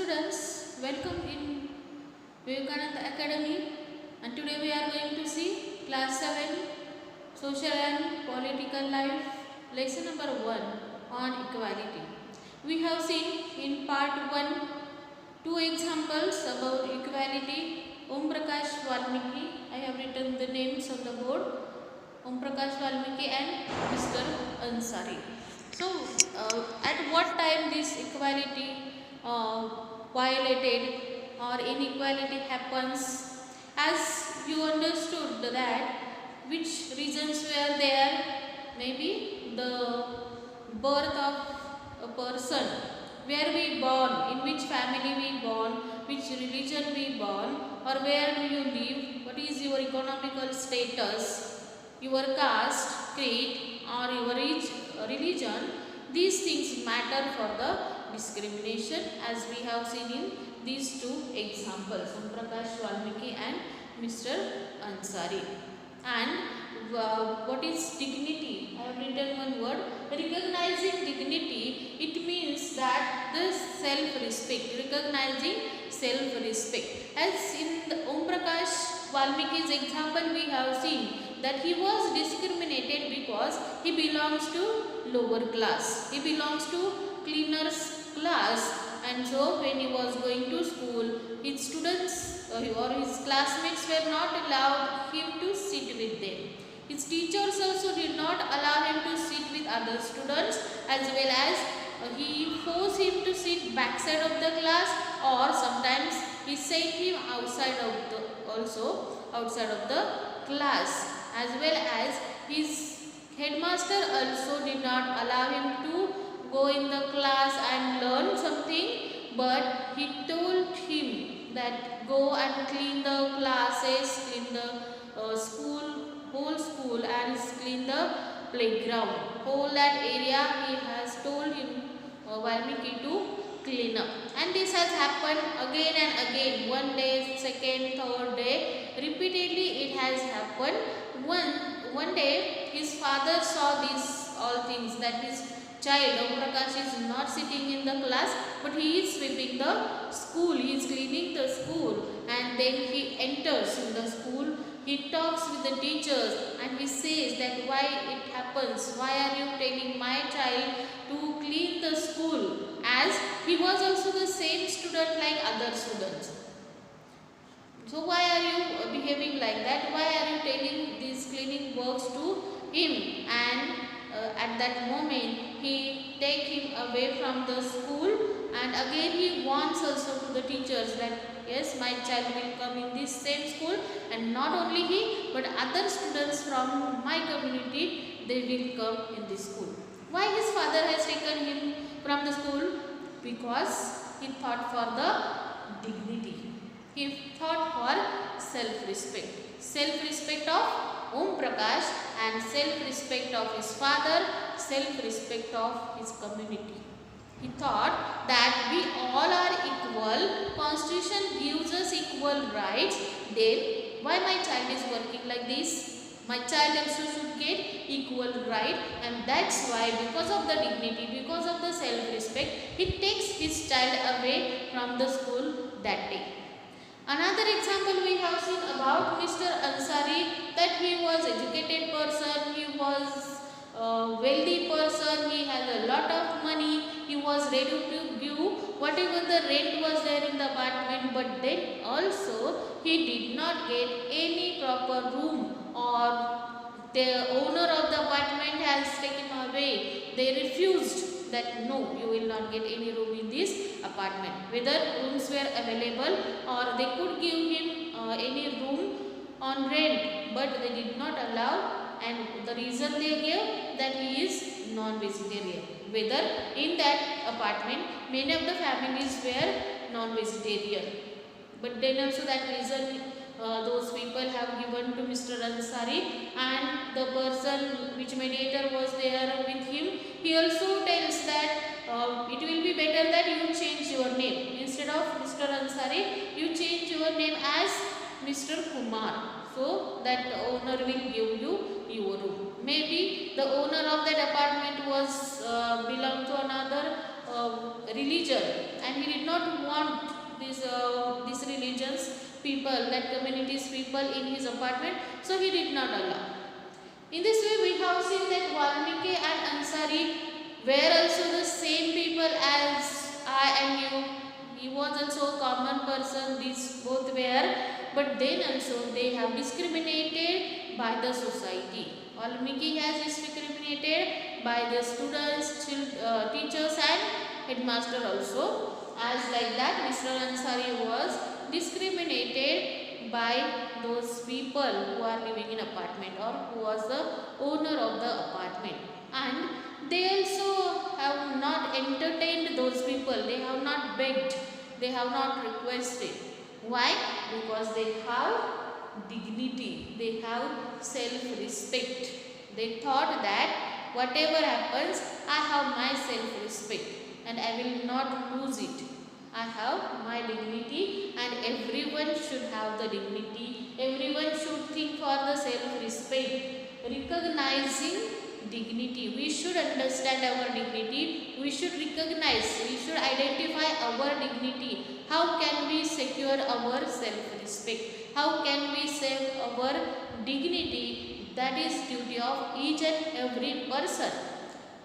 students, welcome in Vivekananda Academy, and today we are going to see class 7 social and political life lesson number 1 on equality. We have seen in part 1 two examples about equality. Om Prakash Valmiki, I have written the names on the board, Om Prakash Valmiki and Mr. Ansari. So at what time this equality violated or inequality happens? As you understood that which reasons were there, maybe the birth of a person, where we born, in which family we born, which religion we born, or where do you live, what is your economical status, your caste, creed or your religion. These things matter for the discrimination, as we have seen in these two examples, Om Prakash Valmiki and Mr. Ansari. And what is dignity? I have written one word, recognizing dignity. It means that the self-respect, recognizing self-respect. As in the Om Prakash Valmiki's example, we have seen that he was discriminated because he belongs to lower class. He belongs to cleaners class, and so when he was going to school, his students or his classmates were not allowed him to sit with them. His teachers also did not allow him to sit with other students, as well as he forced him to sit backside of the class, or sometimes he sent him outside of the class, as well as his headmaster also did not allow him to go in the class and learn something, but he told him that go and clean the classes, clean the whole school, and clean the playground. Whole that area he has told him Valmiki to clean up. And this has happened again and again. One day, second, third day, repeatedly it has happened. One day his father saw these all things, that his child Om Prakash is not sitting in the class, but he is sweeping the school, he is cleaning the school, and then he enters in the school. He talks with the teachers and he says that why it happens, why are you telling my child to clean the school, as he was also the same student like other students. So why are you behaving like that? Why are you telling these cleaning works to him? And at that moment he take him away from the school, and again he warns also to the teachers that yes, my child will come in this same school, and not only he but other students from my community, they will come in this school. Why his father has taken him from the school? Because he thought for the dignity. He thought for self-respect. Self-respect of Om Prakash and self-respect of his father, self-respect of his community. He thought that we all are equal, Constitution gives us equal rights, then why my child is working like this? My child also should get equal right, and that's why, because of the dignity, because of the self-respect, he takes his child away from the school that day. Another example we have seen about Mr. Ansari, that he was educated person, he was a wealthy person, he has a lot of money, he was ready to give whatever the rent was there in the apartment, but then also he did not get any proper room, or the owner of the apartment has taken away. They refused that no, you will not get any room in this apartment. Whether rooms were available or they could give him any room on rent, but they did not allow, and the reason they gave that he is non-vegetarian. Whether in that apartment many of the families were non-vegetarian, but then also that reason those people have given to Mr. Ansari, and the person which mediator was there with him, he also tells that it will be better that you change your name. Instead of Mr. Ansari, you change your name as Mr. Kumar, so that the owner will give you your room. Maybe the owner of that apartment was belong to another religion, and he did not want these religions people, that communities people in his apartment, so he did not allow. In this way, we have seen that Valmiki and Ansari were also the same people as I and you. He was also a common person, these both were, but then also they have discriminated by the society. Valmiki has discriminated by the students, teachers and headmaster also. As like that, Mr. Ansari was discriminated by those people who are living in apartment or who was the owner of the apartment, and they also have not entertained those people, they have not begged, they have not requested. Why? Because they have dignity, they have self-respect. They thought that whatever happens, I have my self-respect and I will not lose it. I have my dignity and everyone should have the dignity. Everyone should think for the self-respect. Recognizing dignity. We should understand our dignity. We should recognize, we should identify our dignity. How can we secure our self-respect? How can we save our dignity? That is duty of each and every person.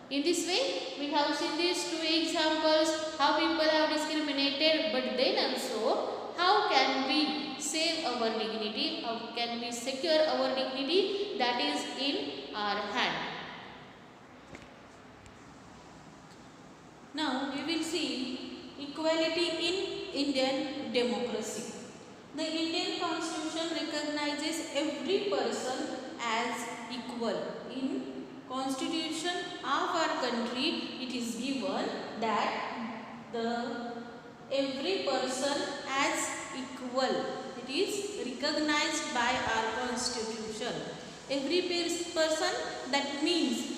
In this way, we have seen these two examples, how people have discriminated, but then also, how can we save our dignity, how can we secure our dignity, that is in our hand. Now, we will see equality in Indian democracy. The Indian Constitution recognizes every person as equal. In Constitution of our country, it is given that every person as equal. It is recognized by our Constitution. Every person, that means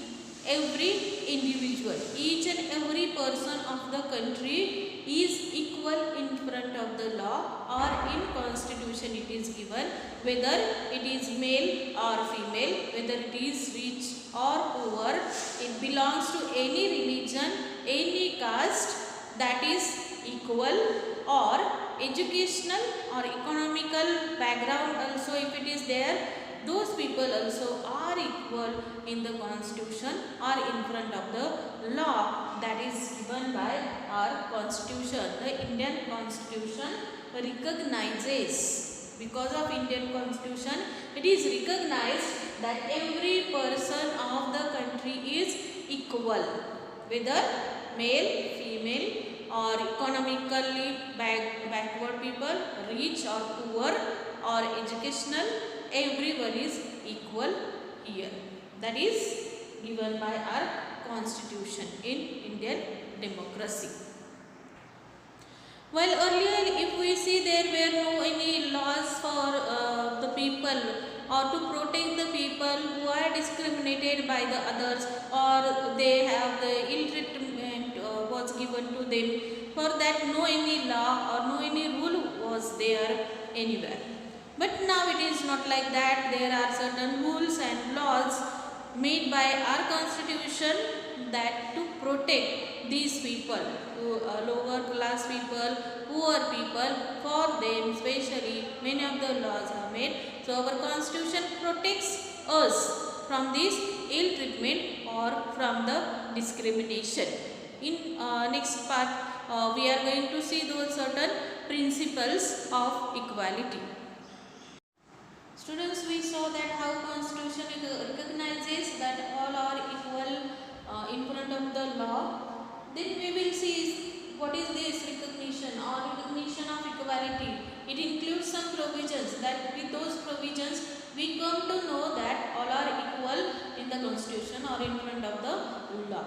every individual, each and every person of the country is equal in front of the law, or in Constitution it is given, whether it is male or female, whether it is rich or poor, it belongs to any religion, any caste, that is equal, or educational or economical background also if it is there, those people also are equal in the Constitution or in front of the law that is given by our Constitution. The Indian Constitution recognizes, because of Indian Constitution, it is recognized that every person of the country is equal, whether male, female, or economically backward people, rich or poor, or educational, everyone is equal here. That is given by our Constitution in Indian democracy. While earlier, if we see, there were no any laws for the people or to protect the people who are discriminated by the others, or they have the ill treatment was given to them. For that, no any law or no any rule was there anywhere. But now it is not like that. There are certain rules and laws made by our Constitution that to protect these people, lower class people, poor people, for them especially many of the laws are made. So our Constitution protects us from this ill treatment or from the discrimination. In next part, we are going to see those certain principles of equality. Students, we saw that how Constitution recognizes that all are equal in front of the law. Then we will see what is this recognition or recognition of equality. It includes some provisions, that with those provisions we come to know that all are equal in the Constitution or in front of the law.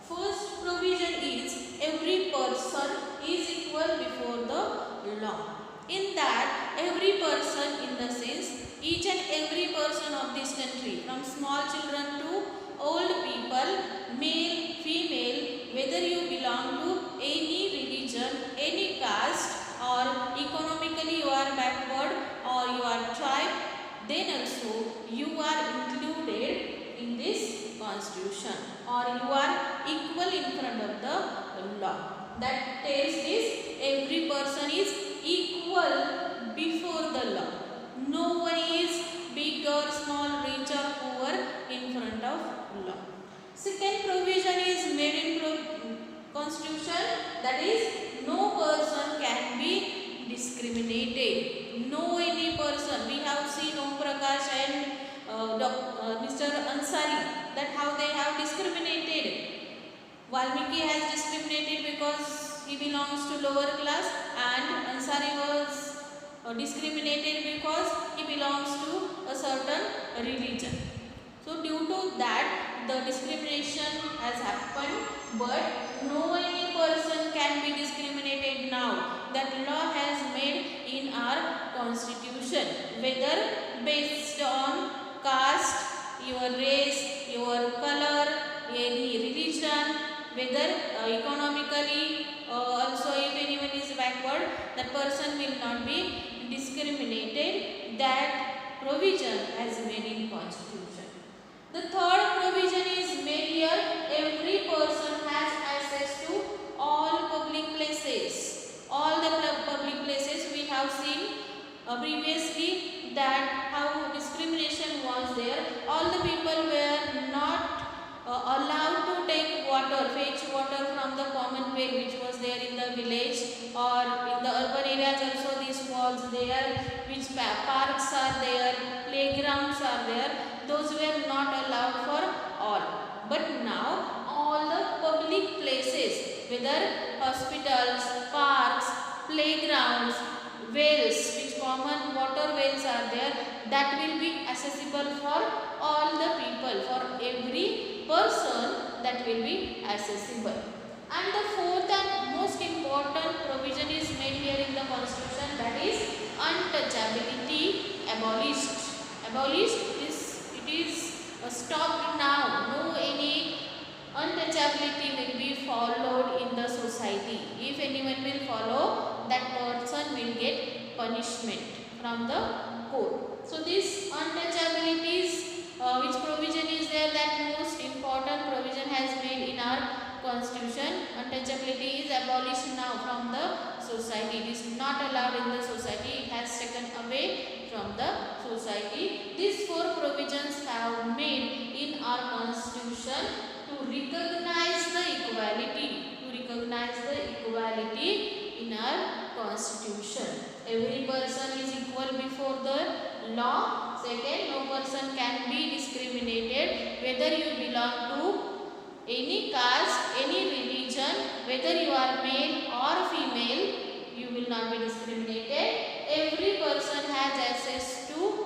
First provision is every person is equal before the law. In that, every person, in the sense, each and every person of this country, from small children to old people, male, female, whether you belong to any religion, any caste, or economically you are backward or you are tribe, then also you are included in this Constitution, or you are equal in front of the law. That tells this every person is equal before the law. No one is big or small, rich or poor in front of law. Second provision is made in constitution, that is no person can be discriminated. No any person. We have seen Om Prakash and Mr. Ansari, that how they have discriminated. Valmiki has discriminated because he belongs to lower class, and Ansari was discriminated because he belongs to a certain religion. So due to that the discrimination has happened, but no any person can be discriminated now. That law has made in our constitution, whether based on caste, your race, your color, any religion, whether economically, also if anyone is backward, that person will not be discriminated. That provision has made in constitution. The third provision is made here, every person has access to all public places. All the public places we have seen previously that how discrimination was there. All the people were not allowed to take water, fetch water from the common well which was there in the village, or in the urban areas also this was there, which parks are there, playgrounds are there, those were not allowed for all. But now all the public places, whether hospitals, parks, playgrounds, wells, which common water wells are there, that will be accessible for all the people, for every person, that will be accessible. And the fourth and most important provision is made here in the constitution, that is untouchability abolished. Abolished is, it is stopped now. No any untouchability will be followed in the society. If anyone will follow, that person will get punishment from the court. So this untouchabilities, which provision is there, that most important provision has made in our constitution. Untouchability is abolished now from the society. It is not allowed in the society. It has taken away from the society. These four provisions have made in our constitution to recognize the equality. To recognize the equality in our constitution. Every person is equal before the law. Second, no person can be discriminated, whether you belong to any caste, any religion, whether you are male or female, you will not be discriminated. Every person has access to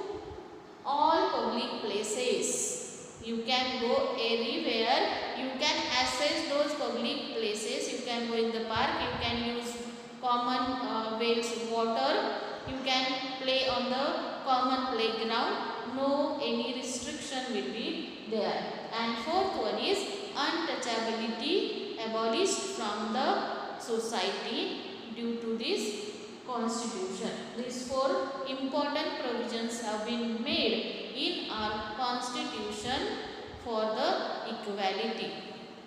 all public places. You can go anywhere, you can access those public places. You can go in the park, you can use common wells water, you can play on the common playground. No any restriction will be there. And fourth one is untouchability abolished from the society due to this constitution. These four important provisions have been made in our constitution for the equality,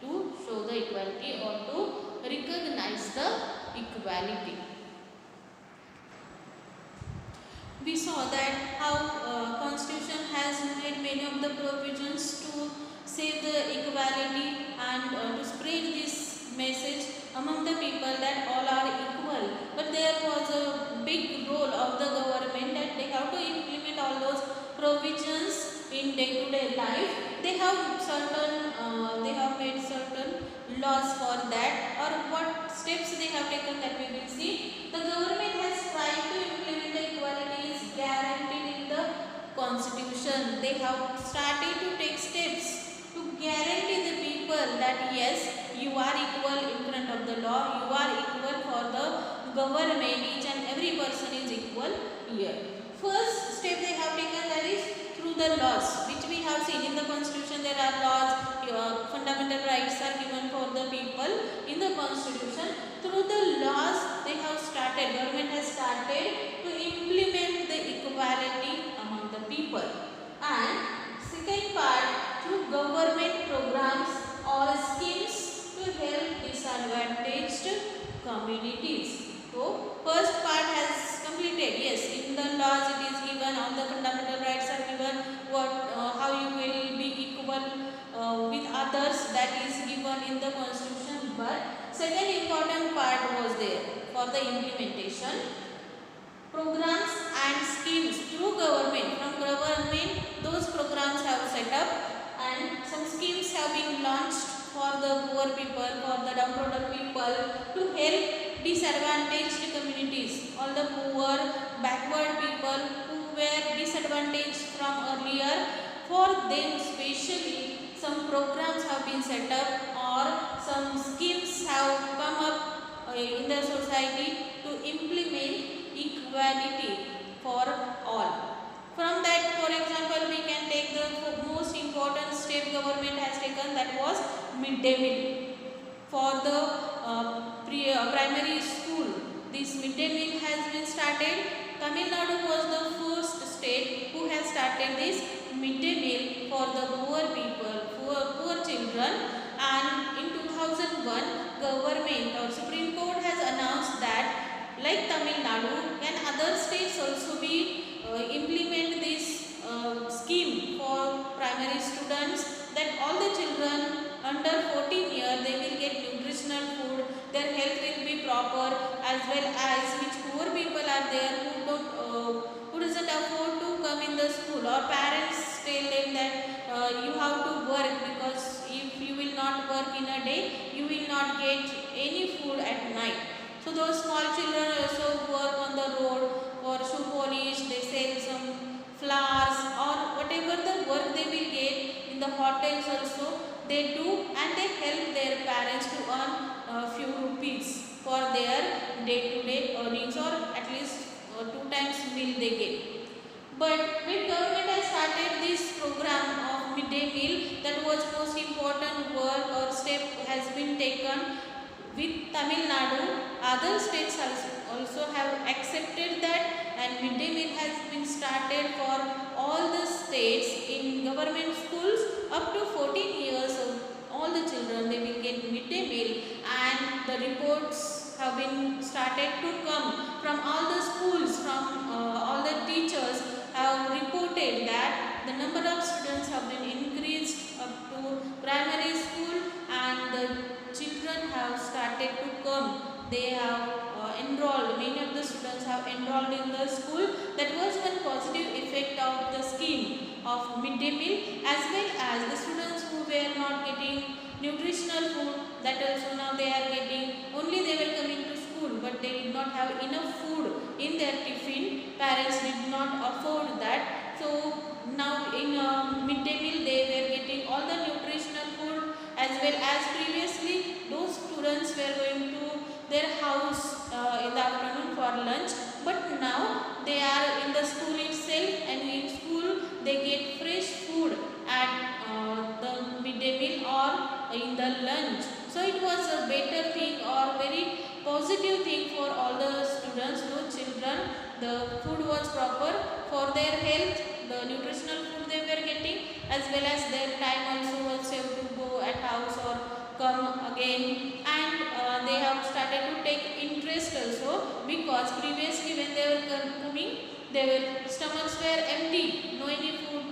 to show the equality or to recognize the equality. We saw that how constitution has made many of the provisions to save the equality and to spread this message among the people that all are equal. But there was a big role of the government, that they have to implement all those provisions in day-to-day life. They have made certain laws for that, or what steps they have taken, that we will see. The government has tried to implement the equality is guaranteed in the constitution. They have started to take steps to guarantee the people that yes, you are equal in front of the law, you are equal for the government, each and every person is equal here. First step they have taken, that is through the laws, which we have seen in the constitution. There are laws, fundamental rights are given for the people in the constitution. Through the laws they have started, government has started to implement the equality among the people. And second part, through government programs or schemes to help disadvantaged communities. others that is given in the constitution, but second important part was there for the implementation. Programs and schemes through government, from government those programs have set up, and some schemes have been launched for the poor people, for the downtrodden people, to help disadvantaged communities, all the poor backward people who were disadvantaged from earlier. For them specially some programs have been set up, or some schemes have come up in the society to implement equality for all. From that, for example, we can take the most important step government has taken, that was midday meal for the primary school. This midday meal has been started. Tamil Nadu was the first state who has started this midday meal for the poor people, poor children. And in 2001, government or Supreme Court has announced that, like Tamil Nadu, can other states also be implement this scheme for primary students, that all the children under 14 years they will get nutritional food, their health will be proper, as well as which poor people are there who doesn't afford to come in the school, or parents tell them that you have to work, because if you will not work in a day you will not get any food at night. So those small children also work on the road for shoe polish, they sell some flowers or whatever the work they will get in the hotels also they do, and they help their parents to earn few rupees for their day-to-day earnings, or at least 2 times meal they get. But when government has started this program of midday meal, that was most important work or step has been taken with Tamil Nadu. Other states also have accepted that, and midday meal has been started for all the states in government schools up to 14 years of all the children they will get midday meal. And the reports have been started to come from all the schools, from all the teachers have reported that the number of students have been increased up to primary school, and the children have started to come. They have enrolled, many of the students have enrolled in the school. That was one positive effect of the scheme of midday meal, as well as the students who were not getting nutritional food, that also now they are getting. Only they were coming to school, but they did not have enough food in their tiffin. Parents did not afford that. So now in midday meal they were getting all the nutritional food, as well as previously those students were going to their house in the afternoon for lunch, but now they are in the school itself, and in school they get fresh food at the midday meal or in the lunch. So it was a better thing or very positive thing for all the students, those children. The food was proper for their health, the nutritional food they were getting, as well as their time also was saved to go at house or come again. And they have started to take interest also, because previously when they were coming, their stomachs were empty, no any food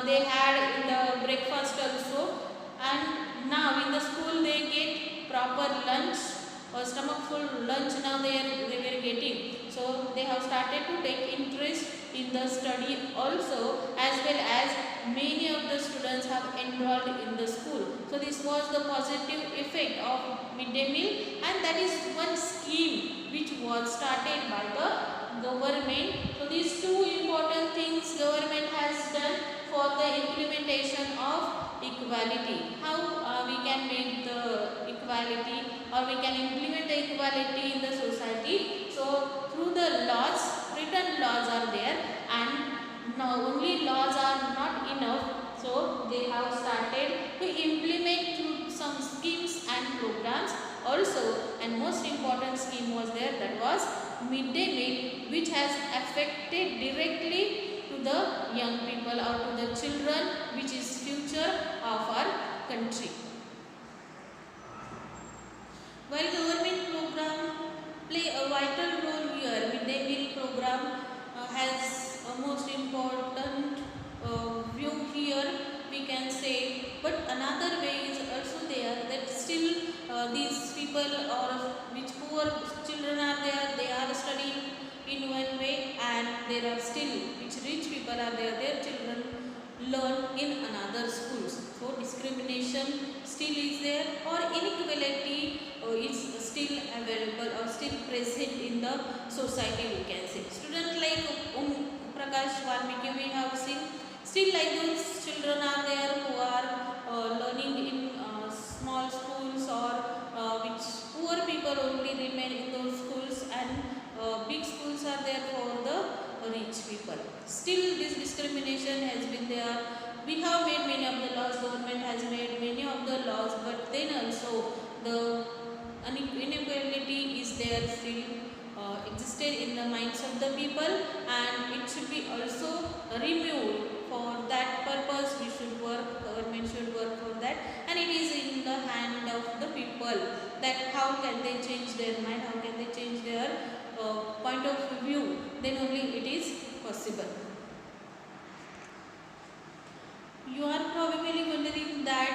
they had in the breakfast also. And now in the school they get proper lunch or stomach full lunch now they were getting. So they have started to take interest in the study also, as well as many of the students have enrolled in the school. So this was the positive effect of midday meal, and that is one scheme which was started by the government. So these two important things government has done for the implementation of equality. How we can make the equality, or we can implement the equality in the society? So through the laws, written laws are there, and now only laws are not enough. So they have started to implement through some schemes and programs also. And most important scheme was there, that was midday meal, which has affected directly to the young people or to the children, which is future of our country. While government program play a vital role here, midday meal program has a most important view here. We we can say. But another way is also there, that still these people or which poor children are there, they are studying in one way, and there are still which rich people are there, their children learn in another schools. So discrimination still is there, or inequality is still available or still present in the society, we can say. Students like Prakash Valmiki we have seen, still like those children are there who are learning in small schools, or which poor people only remain in those schools, and big schools are there for the rich people. Still this discrimination has been there. We have made many of the laws, government has made many of the laws, but then also the inequality is there, still existed in the minds of the people, and it should be also removed. For that purpose we should work, government should work for that, and it is in the hand of the people that how can they change their mind, how can they change their point of view, then only it is possible. You are probably wondering that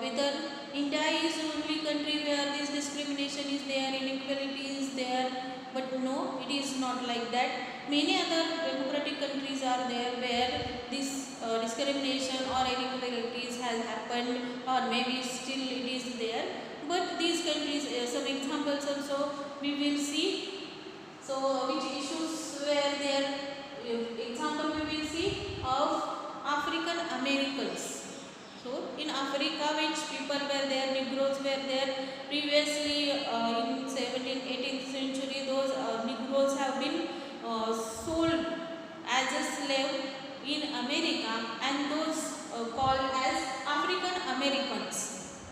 whether India is the only country where this discrimination is there, inequality is there, but no, it is not like that. Many other democratic countries are there where this discrimination or inequalities has happened, or maybe still it is there. But these countries, some examples also we will see. So which issues were there? Example we will see of African Americans. So in Africa, which people were there, Negroes were there. Previously in 17th, 18th century, those Negroes have been sold as a slave in America, and those called as African Americans,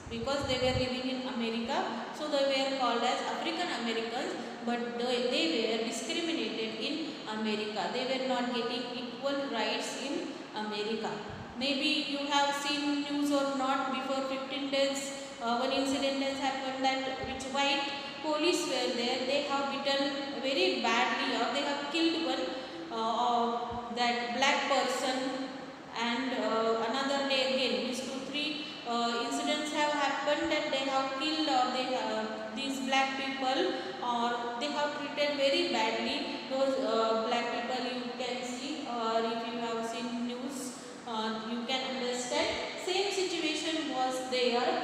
because they were living in America, so they were called as African Americans. But they were discriminated in America. They were not getting equal rights in America. Maybe you have seen news or not, before 15 days one incident has happened that which white police were there, they have beaten very badly, or they have killed one that black person, and another day again these 2-3 incidents have happened that they have killed, or they these black people, or they have treated very badly those black people. You can see, or if you have seen news, you can understand. Same situation was there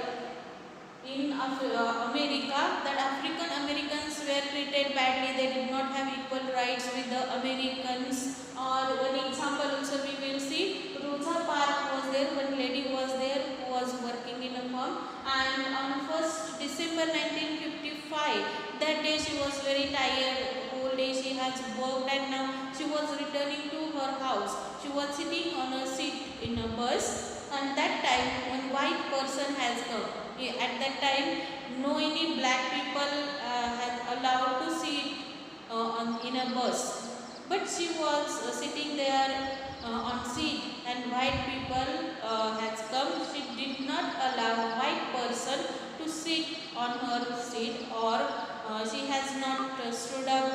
in America, that African Americans were treated badly. They did not have equal rights with the Americans. Or one example also we will see, Rosa Parks was there, one lady was there who was working in a farm, and on 1st December 1955, that day she was very tired, whole day she has worked, and now she was returning to her house. She was sitting on a seat in a bus, and that time one white person has come. At that time no any black people had allowed to sit in a bus, but she was sitting there on seat, and white people has come. She did not allow white person to sit on her seat, or she has not stood up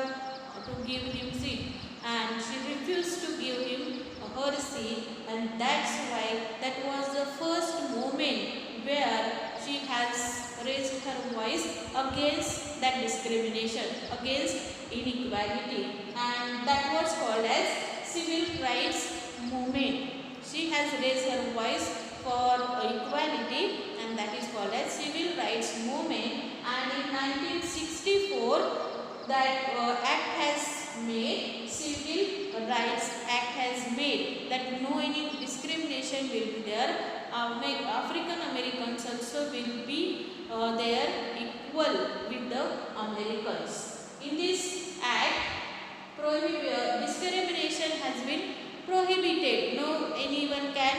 to give him seat, and she refused to give him her seat. And that's why that was the first moment where she has raised her voice against that discrimination, against inequality, and that was called as civil rights movement. She has raised her voice for equality, and that is called as civil rights movement. And in 1964, that act has made, Civil Rights Act has made, that no any discrimination will be there. African Americans also will be there equal with the Americans. In this act, discrimination has been prohibited. No anyone can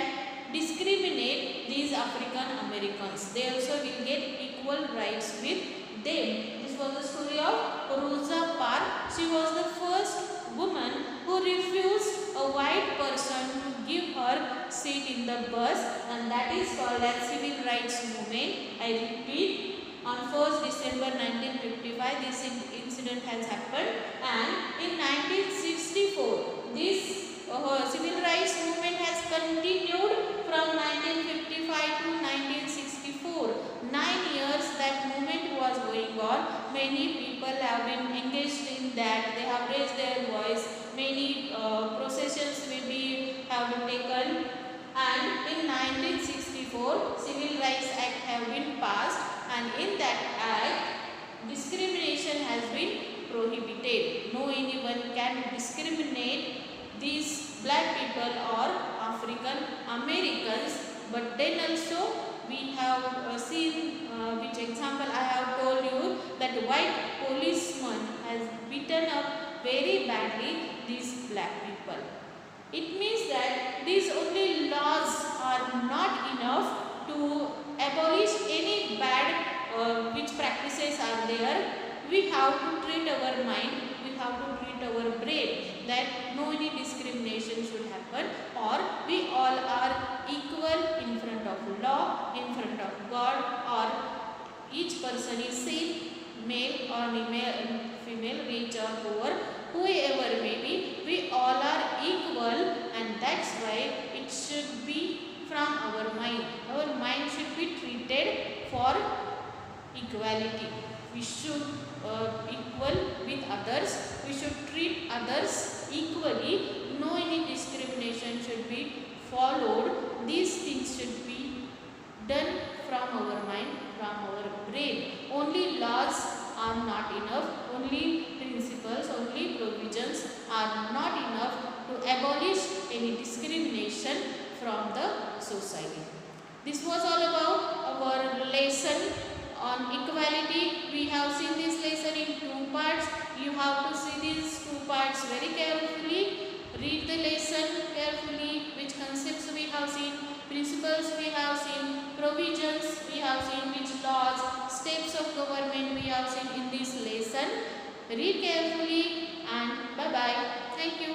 discriminate these African Americans. They also will get equal rights with them. This was the story of Rosa Parks. She was the first woman who refused a white person to give her seat in the bus, and that is called as civil rights movement. I repeat, on 1st December 1955 this incident has happened, and in 1964 this civil rights movement has continued from 1955 to 1964. 9 years that movement was going on. Many people have been engaged in that. They have raised their voice. Many processions may be have been taken. And in 1964, Civil Rights Act have been passed, and in that act, discrimination has been prohibited. No anyone can discriminate these black people or African Americans. But then also we have seen which example I have told you, that white policeman has beaten up very badly these black people. It means that these only laws are not enough to abolish any bad which practices are there. We have to treat our mind, we have to treat our brain, that no any discrimination should happen, or we all are equal in front of law, in front of God, or each person is same, male or female, rich or poor, whoever may be, we all are equal, and that's why it should be from our mind. Our mind should be treated for equality. We should equal with others. We should treat others equally. No any discrimination should be followed. These things should be done from our mind, from our brain. Only laws are not enough. Only principles, only provisions are not enough to abolish any discrimination from the society. This was all about our lesson on equality. We have seen this lesson in two parts. You have to see these two parts very carefully. Read the lesson carefully. Which concepts we have seen, principles we have seen, provisions we have seen, which laws, steps of government we have seen in this lesson. Read carefully, and bye bye. Thank you.